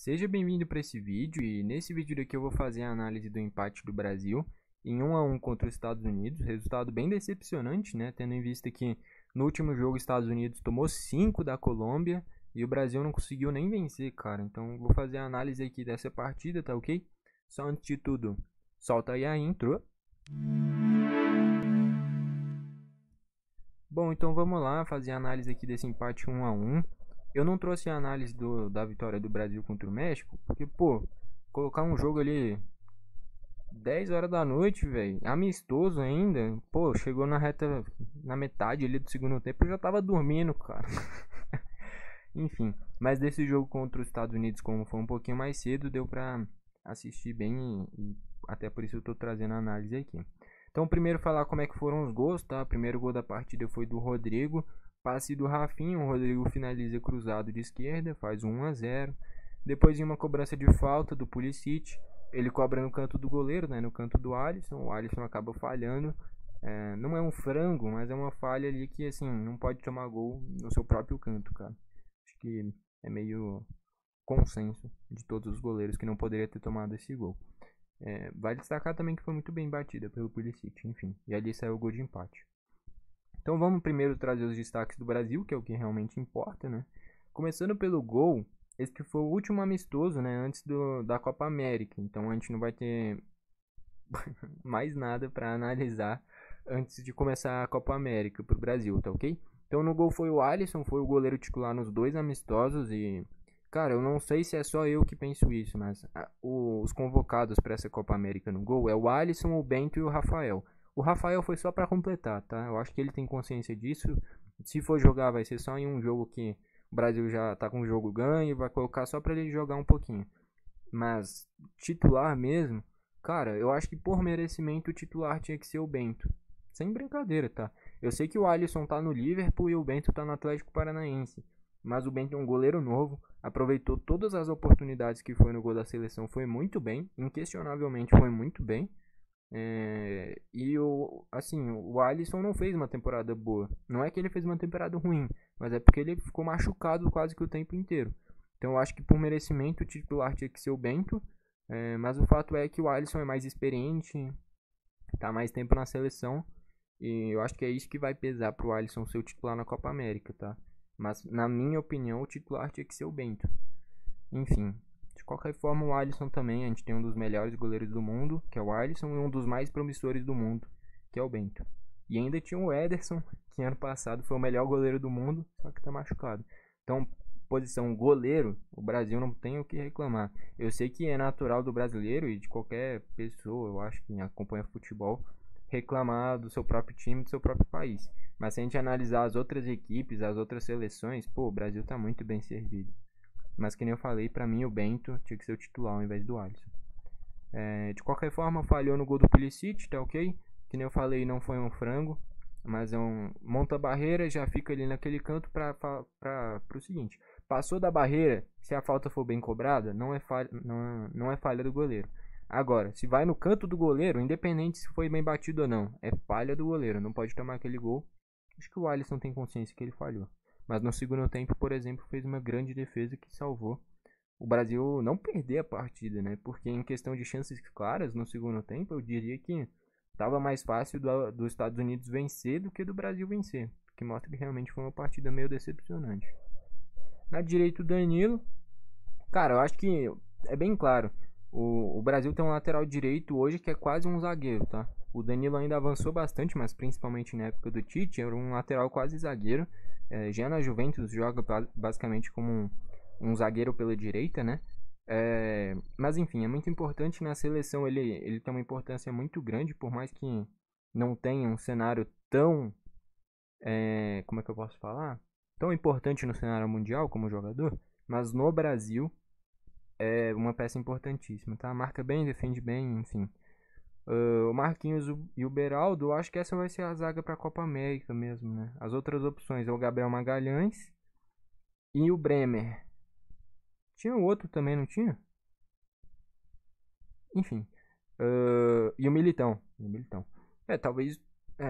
Seja bem-vindo para esse vídeo e nesse vídeo daqui eu vou fazer a análise do empate do Brasil em 1 a 1 contra os Estados Unidos, resultado bem decepcionante, né, tendo em vista que no último jogo os Estados Unidos tomou 5 da Colômbia e o Brasil não conseguiu nem vencer, cara. Então vou fazer a análise aqui dessa partida, tá ok? Só antes de tudo, solta aí a intro. Bom, então vamos lá fazer a análise aqui desse empate 1 a 1. Eu não trouxe a análise da vitória do Brasil contra o México, porque, pô, colocar um jogo ali 10 horas da noite, velho, amistoso ainda, pô, chegou na metade ali do segundo tempo, eu já tava dormindo, cara. Enfim, mas desse jogo contra os Estados Unidos, como foi um pouquinho mais cedo, deu pra assistir bem e até por isso eu tô trazendo a análise aqui. Então, primeiro falar como é que foram os gols, tá? O primeiro gol da partida foi do Rodrigo, passe do Rafinha, o Rodrigo finaliza cruzado de esquerda, faz 1 a 0. Depois de uma cobrança de falta do Pulisic, ele cobra no canto do goleiro, né, no canto do Alisson, o Alisson acaba falhando. Não é um frango, mas é uma falha ali que, assim, não pode tomar gol no seu próprio canto, cara. Acho que é meio consenso de todos os goleiros que não poderia ter tomado esse gol. Vale destacar também que foi muito bem batida pelo Pulisic, enfim, e ali saiu o gol de empate. Então vamos primeiro trazer os destaques do Brasil, que é o que realmente importa, né? Começando pelo gol, esse que foi o último amistoso, né, antes da Copa América. Então a gente não vai ter mais nada para analisar antes de começar a Copa América pro Brasil, tá ok? Então no gol foi o Alisson, foi o goleiro titular nos dois amistosos e, cara, eu não sei se é só eu que penso isso, mas os convocados para essa Copa América no gol é o Alisson, o Bento e o Rafael. O Rafael foi só para completar, tá? Eu acho que ele tem consciência disso. Se for jogar, vai ser só em um jogo que o Brasil já tá com o jogo ganho, vai colocar só para ele jogar um pouquinho. Mas titular mesmo, cara, eu acho que por merecimento o titular tinha que ser o Bento. Sem brincadeira, tá? Eu sei que o Alisson tá no Liverpool e o Bento tá no Atlético Paranaense. Mas o Bento é um goleiro novo, aproveitou todas as oportunidades que foi no gol da seleção, foi muito bem, inquestionavelmente foi muito bem. O Alisson não fez uma temporada boa. Não é que ele fez uma temporada ruim, mas é porque ele ficou machucado quase que o tempo inteiro. Então eu acho que por merecimento o titular tinha que ser o Bento. Mas o fato é que o Alisson é mais experiente, tá mais tempo na seleção. E eu acho que é isso que vai pesar pro Alisson ser o titular na Copa América, tá? Mas na minha opinião o titular tinha que ser o Bento. Enfim, de qualquer forma, o Alisson também, a gente tem um dos melhores goleiros do mundo, que é o Alisson, e um dos mais promissores do mundo, que é o Bento. E ainda tinha o Ederson, que ano passado foi o melhor goleiro do mundo, só que tá machucado. Então, posição goleiro, o Brasil não tem o que reclamar. Eu sei que é natural do brasileiro e de qualquer pessoa, eu acho que acompanha futebol, reclamar do seu próprio time, do seu próprio país. Mas se a gente analisar as outras equipes, as outras seleções, pô, o Brasil tá muito bem servido. Mas que nem eu falei, pra mim o Bento tinha que ser o titular ao invés do Alisson. De qualquer forma, falhou no gol do Pulisic, tá ok? Que nem eu falei, não foi um frango, mas é um monta a barreira, já fica ali naquele canto pro seguinte. Passou da barreira, se a falta for bem cobrada, não é falha do goleiro. Agora, se vai no canto do goleiro, independente se foi bem batido ou não, é falha do goleiro, não pode tomar aquele gol. Acho que o Alisson tem consciência que ele falhou. Mas no segundo tempo, por exemplo, fez uma grande defesa que salvou o Brasil não perder a partida, né? Porque em questão de chances claras no segundo tempo, eu diria que estava mais fácil dos Estados Unidos vencer do que do Brasil vencer. O que mostra que realmente foi uma partida meio decepcionante. Na direita, o Danilo. Cara, eu acho que é bem claro. O Brasil tem um lateral direito hoje que é quase um zagueiro, tá? O Danilo ainda avançou bastante, mas principalmente na época do Tite, era um lateral quase zagueiro. Já na Juventus joga basicamente como um zagueiro pela direita, né? Mas enfim, é muito importante na seleção. Ele tem uma importância muito grande, por mais que não tenha um cenário tão. Como é que eu posso falar? Tão importante no cenário mundial como jogador, mas no Brasil é uma peça importantíssima, tá? Marca bem, defende bem, enfim. O Marquinhos e o Beraldo, eu acho que essa vai ser a zaga para a Copa América mesmo, né? As outras opções é o Gabriel Magalhães e o Bremer. Tinha o outro também, não tinha? Enfim. E o Militão. Talvez.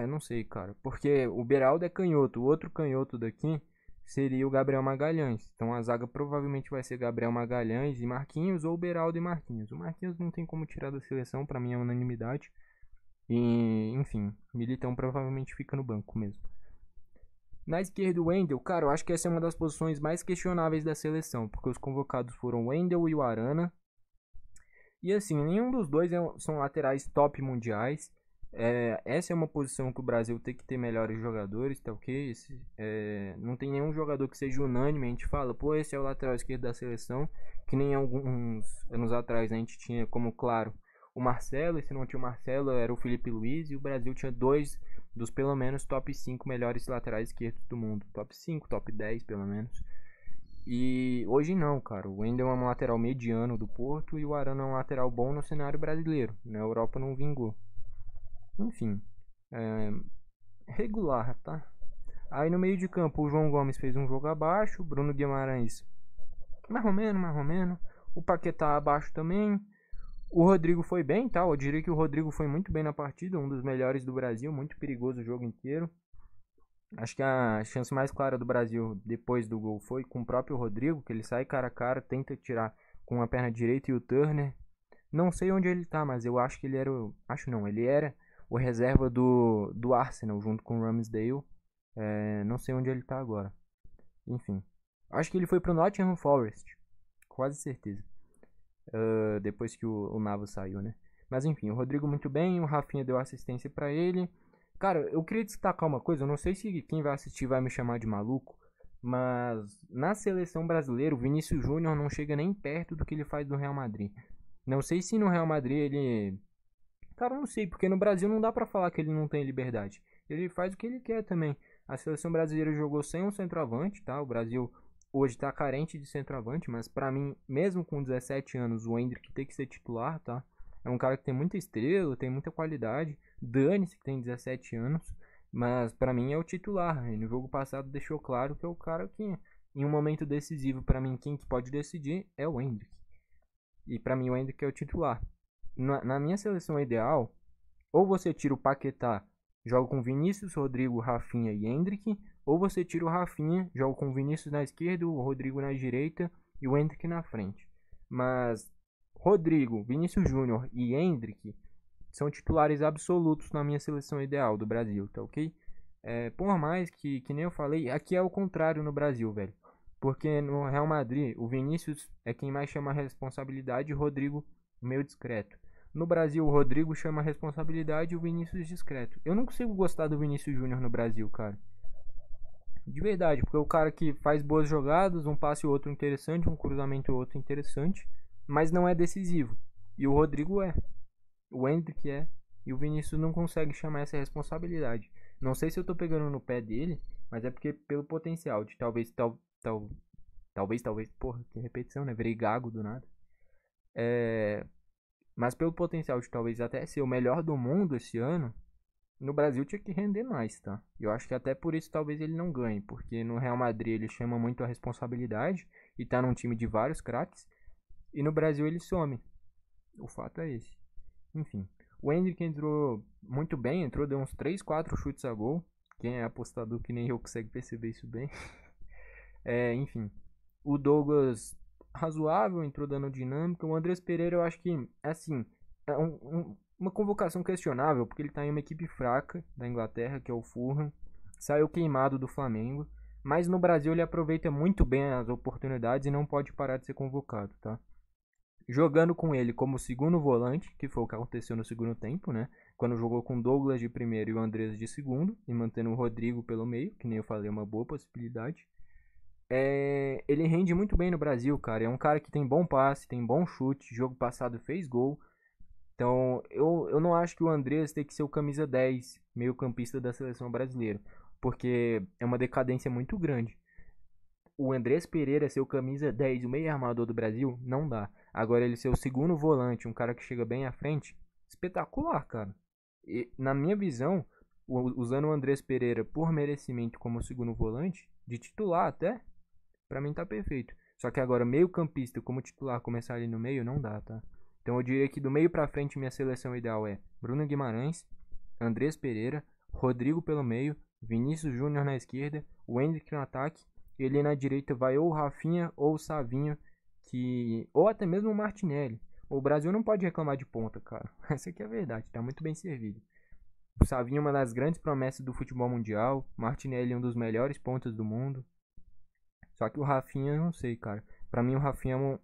Não sei, cara. Porque o Beraldo é canhoto. O outro canhoto daqui seria o Gabriel Magalhães. Então a zaga provavelmente vai ser Gabriel Magalhães e Marquinhos ou Beraldo e Marquinhos. O Marquinhos não tem como tirar da seleção, pra mim é unanimidade. E, enfim, Militão provavelmente fica no banco mesmo. Na esquerda, o Wendel, cara, eu acho que essa é uma das posições mais questionáveis da seleção, porque os convocados foram o Wendel e o Arana. E assim, nenhum dos dois são laterais top mundiais. Essa é uma posição que o Brasil tem que ter melhores jogadores, tá ok? Não tem nenhum jogador que seja unânime, a gente fala, pô, esse é o lateral esquerdo da seleção, que nem alguns anos atrás a gente tinha como claro o Marcelo, e se não tinha o Marcelo era o Felipe Luiz, e o Brasil tinha dois dos pelo menos top 5 melhores laterais esquerdos do mundo, top 5, top 10 pelo menos. E hoje não, cara. O Wendel é um lateral mediano do Porto e o Arana é um lateral bom no cenário brasileiro. Na Europa não vingou. Enfim, regular, tá? Aí no meio de campo o João Gomes fez um jogo abaixo, o Bruno Guimarães mais ou menos. O Paquetá abaixo também. O Rodrigo foi bem, tá? Eu diria que o Rodrigo foi muito bem na partida, um dos melhores do Brasil, muito perigoso o jogo inteiro. Acho que a chance mais clara do Brasil depois do gol foi com o próprio Rodrigo, que ele sai cara a cara, tenta tirar com a perna direita e o Turner. Não sei onde ele tá, mas eu acho que ele era ele era o reserva do Arsenal junto com o Ramsdale. Não sei onde ele tá agora. Enfim, acho que ele foi pro Nottingham Forest, quase certeza. Depois que o Navas saiu, né? Mas enfim, o Rodrigo muito bem, o Rafinha deu assistência pra ele. Cara, eu queria destacar uma coisa, eu não sei se quem vai assistir vai me chamar de maluco, mas na seleção brasileira o Vinícius Júnior não chega nem perto do que ele faz no Real Madrid. Não sei se no Real Madrid ele... Cara, eu não sei, porque no Brasil não dá pra falar que ele não tem liberdade. Ele faz o que ele quer também. A seleção brasileira jogou sem um centroavante, tá? O Brasil hoje tá carente de centroavante, mas pra mim, mesmo com 17 anos, o Endrick tem que ser titular, tá? É um cara que tem muita estrela, tem muita qualidade. Dane-se que tem 17 anos, mas pra mim é o titular. E no jogo passado deixou claro que é o cara que, em um momento decisivo, pra mim, quem que pode decidir é o Endrick. E pra mim o Endrick é o titular. Na minha seleção ideal, ou você tira o Paquetá, joga com Vinícius, Rodrigo, Rafinha e Endrick, ou você tira o Rafinha, joga com Vinícius na esquerda, o Rodrigo na direita e o Endrick na frente. Mas Rodrigo, Vinícius Júnior e Endrick são titulares absolutos na minha seleção ideal do Brasil, tá ok? Por mais que nem eu falei, aqui é o contrário no Brasil, velho. Porque no Real Madrid, o Vinícius é quem mais chama a responsabilidade e o Rodrigo meio discreto. No Brasil, o Rodrigo chama a responsabilidade e o Vinícius discreto. Eu não consigo gostar do Vinícius Júnior no Brasil, cara. De verdade, porque é o cara que faz boas jogadas, um passe ou outro interessante, um cruzamento ou outro interessante, mas não é decisivo. E o Rodrigo é. O Endrick é. E o Vinícius não consegue chamar essa responsabilidade. Não sei se eu tô pegando no pé dele, mas é porque pelo potencial de talvez, porra, que repetição, né? Virei gago do nada. Mas pelo potencial de talvez até ser o melhor do mundo esse ano, no Brasil tinha que render mais, tá? Eu acho que até por isso talvez ele não ganhe, porque no Real Madrid ele chama muito a responsabilidade e tá num time de vários craques, e no Brasil ele some. O fato é esse. Enfim, o Endrick entrou muito bem, deu uns 3, 4 chutes a gol. Quem é apostador que nem eu consegue perceber isso bem. Enfim, o Douglas razoável, entrou dando dinâmica. O Andrés Pereira eu acho que, assim, é uma convocação questionável, porque ele tá em uma equipe fraca da Inglaterra, que é o Fulham. Saiu queimado do Flamengo. Mas no Brasil ele aproveita muito bem as oportunidades e não pode parar de ser convocado, tá? Jogando com ele como segundo volante, que foi o que aconteceu no segundo tempo, né? Quando jogou com Douglas de primeiro e o Andrés de segundo, e mantendo o Rodrigo pelo meio, que nem eu falei, é uma boa possibilidade. Ele rende muito bem no Brasil, cara. É um cara que tem bom passe, tem bom chute. Jogo passado fez gol. Então, eu não acho que o Andrés tem que ser o camisa 10, meio campista da seleção brasileira. Porque é uma decadência muito grande. O Andrés Pereira ser o camisa 10, o meio armador do Brasil, não dá. Agora ele ser o segundo volante, um cara que chega bem à frente, espetacular, cara. E, na minha visão, usando o Andrés Pereira por merecimento como segundo volante, de titular até, pra mim tá perfeito. Só que agora meio campista como titular começar ali no meio, não dá, tá? Então eu diria que do meio pra frente minha seleção ideal é Bruno Guimarães, Andrés Pereira, Rodrigo pelo meio, Vinícius Júnior na esquerda, o Endrick no ataque E ali na direita vai ou o Rafinha ou o Savinho, ou até mesmo o Martinelli. O Brasil não pode reclamar de ponta, cara. Essa aqui é a verdade, tá muito bem servido. O Savinho é uma das grandes promessas do futebol mundial. Martinelli é um dos melhores pontas do mundo. Só que o Rafinha, eu não sei, cara. Pra mim o Rafinha é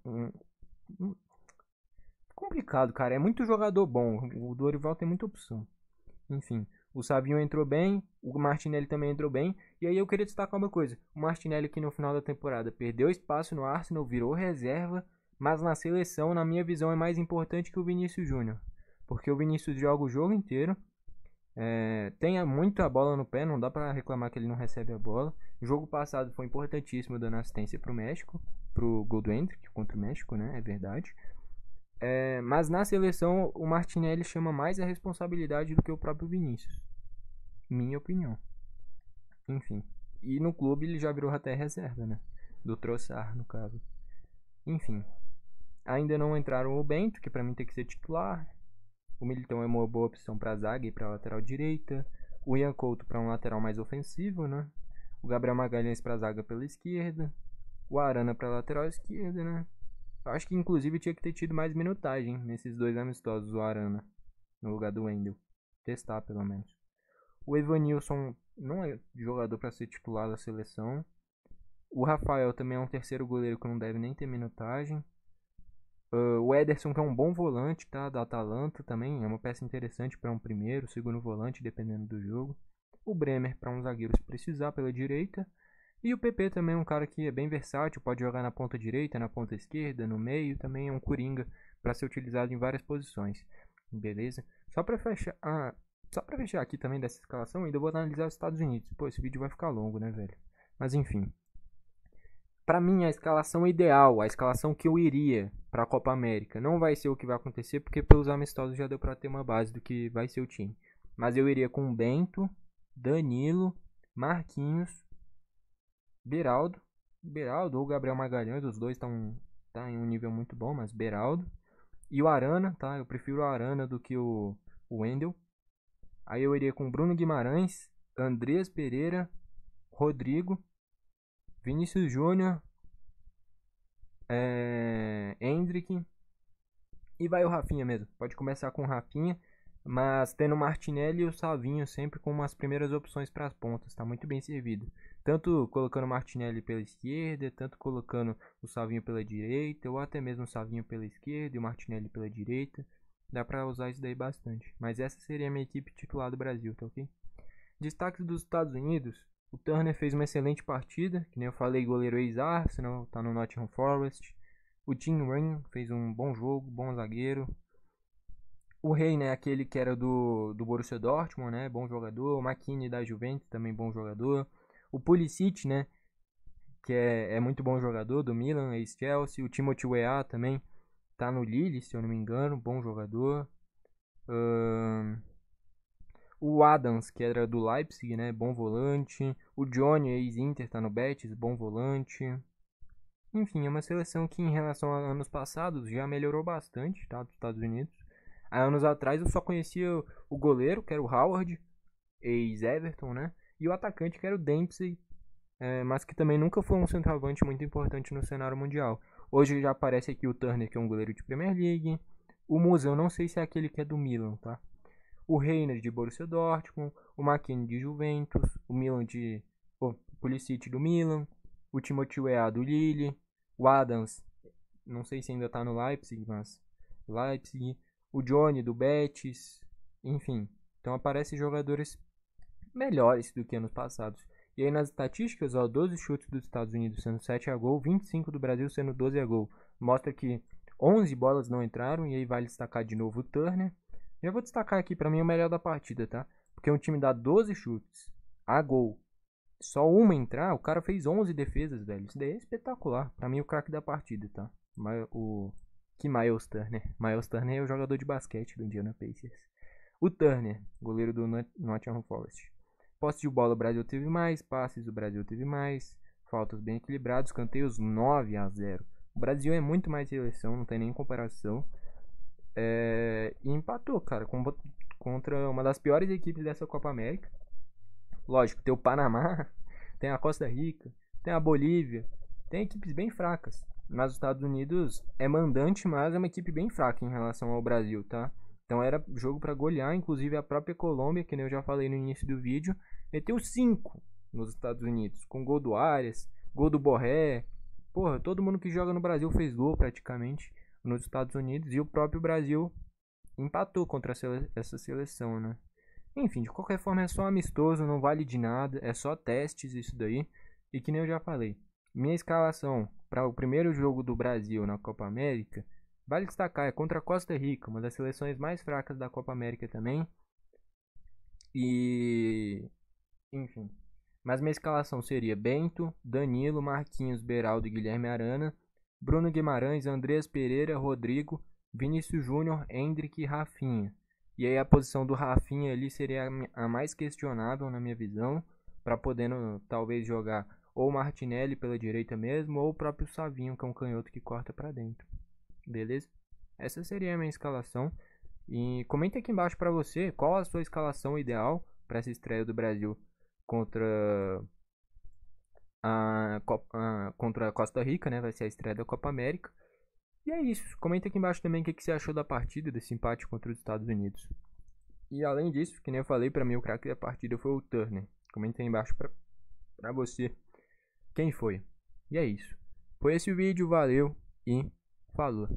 complicado, cara. É muito jogador bom. O Dorival tem muita opção. Enfim, o Savinho entrou bem, o Martinelli também entrou bem. E aí eu queria destacar uma coisa. O Martinelli que no final da temporada perdeu espaço no Arsenal, virou reserva. Mas na seleção, na minha visão, é mais importante que o Vinícius Júnior. Porque o Vinícius joga o jogo inteiro. Tem muito a bola no pé, não dá pra reclamar que ele não recebe a bola. O jogo passado foi importantíssimo dando assistência pro México, pro gol do Endrick contra o México, né? É verdade. Mas na seleção o Martinelli chama mais a responsabilidade do que o próprio Vinícius. Minha opinião. Enfim. E no clube ele já virou até reserva, né? Do Trossard, no caso. Enfim. Ainda não entraram o Bento, que pra mim tem que ser titular. O Militão é uma boa opção para zaga e para lateral direita. O Ian Couto para um lateral mais ofensivo, né? O Gabriel Magalhães para zaga pela esquerda. O Arana para lateral esquerda, né? Eu acho que inclusive tinha que ter tido mais minutagem nesses dois amistosos, o Arana, no lugar do Wendel. Testar, pelo menos. O Evanilson não é jogador para ser titular da seleção. O Rafael também é um terceiro goleiro que não deve nem ter minutagem. O Ederson, que é um bom volante, tá? Da Atalanta também. É uma peça interessante para um primeiro, segundo volante, dependendo do jogo. O Bremer para um zagueiro se precisar pela direita. E o PP também é um cara que é bem versátil, pode jogar na ponta direita, na ponta esquerda, no meio. Também é um coringa para ser utilizado em várias posições. Beleza? Só para fechar aqui também dessa escalação, ainda vou analisar os Estados Unidos. Pô, esse vídeo vai ficar longo, né, velho? Mas enfim. Pra mim, a escalação ideal, a escalação que eu iria para a Copa América, não vai ser o que vai acontecer, porque pelos amistosos já deu para ter uma base do que vai ser o time. Mas eu iria com Bento, Danilo, Marquinhos, Beraldo ou Gabriel Magalhães, os dois estão em um nível muito bom, mas Beraldo. E o Arana, tá? Eu prefiro o Arana do que o Wendel. Aí eu iria com Bruno Guimarães, Andreas Pereira, Rodrigo, Vinícius Júnior, Endrick e vai o Rafinha mesmo. Pode começar com o Rafinha, mas tendo o Martinelli e o Savinho sempre como as primeiras opções para as pontas. Tá muito bem servido. Tanto colocando o Martinelli pela esquerda, tanto colocando o Savinho pela direita, ou até mesmo o Savinho pela esquerda e o Martinelli pela direita. Dá para usar isso daí bastante. Mas essa seria a minha equipe titular do Brasil, tá ok? Destaques dos Estados Unidos. O Turner fez uma excelente partida, que nem eu falei, goleiro ex-Arsenal, tá no Nottingham Forest. O Tim Ring fez um bom jogo, bom zagueiro. O Rei, né, aquele que era do Borussia Dortmund, né, bom jogador. O McKinney da Juventus, também bom jogador. O Pulisic, né, que é muito bom jogador, do Milan, ex-Chelsea. O Timothy Weah também tá no Lille, se eu não me engano, bom jogador. O Adams, que era do Leipzig, né? Bom volante. O Johnny, ex-Inter, tá no Betis, bom volante. Enfim, é uma seleção que em relação a anos passados já melhorou bastante, tá? Dos Estados Unidos. Há anos atrás eu só conhecia o goleiro, que era o Howard, ex-Everton, né? E o atacante, que era o Dempsey, mas que também nunca foi um centroavante muito importante no cenário mundial. Hoje já aparece aqui o Turner, que é um goleiro de Premier League. O Musa, eu não sei se é aquele que é do Milan, tá? O Reiner de Borussia Dortmund, o McKinney de Juventus, o Pulisic do Milan, o Timothy Weah do Lille, o Adams, não sei se ainda tá no Leipzig, mas Leipzig, o Johnny do Betis, enfim. Então aparecem jogadores melhores do que anos passados. E aí nas estatísticas, 12 chutes dos Estados Unidos sendo 7 a gol, 25 do Brasil sendo 12 a gol. Mostra que 11 bolas não entraram, e aí vale destacar de novo o Turner. Já vou destacar aqui pra mim o melhor da partida, tá? Porque um time dá 12 chutes a gol, só uma entrar, o cara fez 11 defesas, velho. Isso daí é espetacular. Pra mim o craque da partida, tá? Miles Turner. Miles Turner é o jogador de basquete do Indiana Pacers. O Turner, goleiro do Nottingham Forest. Posse de bola, o Brasil teve mais. Passes, o Brasil teve mais. Faltas bem equilibrados. Canteios 9 a 0. O Brasil é muito mais seleção, não tem nem comparação. E empatou, cara, contra uma das piores equipes dessa Copa América. Lógico, tem o Panamá, tem a Costa Rica, tem a Bolívia, tem equipes bem fracas. Mas os Estados Unidos é mandante, mas é uma equipe bem fraca em relação ao Brasil, tá? Então era jogo para golear, inclusive a própria Colômbia, que nem eu já falei no início do vídeo, meteu 5 nos Estados Unidos, com gol do Arias, gol do Borré. Porra, todo mundo que joga no Brasil fez gol praticamente nos Estados Unidos, e o próprio Brasil empatou contra essa seleção, né? Enfim, de qualquer forma é só amistoso, não vale de nada, é só testes isso daí. E que nem eu já falei, minha escalação para o primeiro jogo do Brasil na Copa América, vale destacar, é contra a Costa Rica, uma das seleções mais fracas da Copa América também. E enfim, mas minha escalação seria Bento, Danilo, Marquinhos, Beraldo e Guilherme Arana, Bruno Guimarães, Andreas Pereira, Rodrigo, Vinícius Júnior, Hendrick e Rafinha. E aí a posição do Rafinha ali seria a mais questionável na minha visão, para podendo talvez jogar ou o Martinelli pela direita mesmo, ou o próprio Savinho, que é um canhoto que corta para dentro. Beleza? Essa seria a minha escalação. E comenta aqui embaixo para você qual a sua escalação ideal para essa estreia do Brasil contra contra a Costa Rica, né? Vai ser a estreia da Copa América. E é isso. Comenta aqui embaixo também o que você achou da partida, desse empate contra os Estados Unidos. E além disso, que nem eu falei, para mim o craque da partida foi o Turner. Comenta aí embaixo pra você quem foi. E é isso. Foi esse o vídeo, valeu e falou.